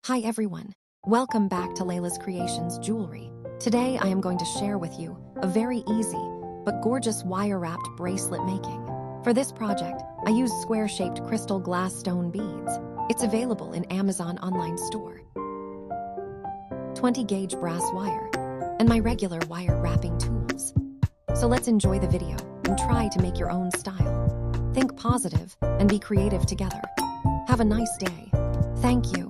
Hi everyone, welcome back to Layla's Creations Jewelry. Today I am going to share with you a very easy but gorgeous wire-wrapped bracelet making. For this project, I used square-shaped crystal glass stone beads. It's available in Amazon online store. 20-gauge brass wire, and my regular wire wrapping tools. So let's enjoy the video and try to make your own style. Think positive and be creative together. Have a nice day. Thank you.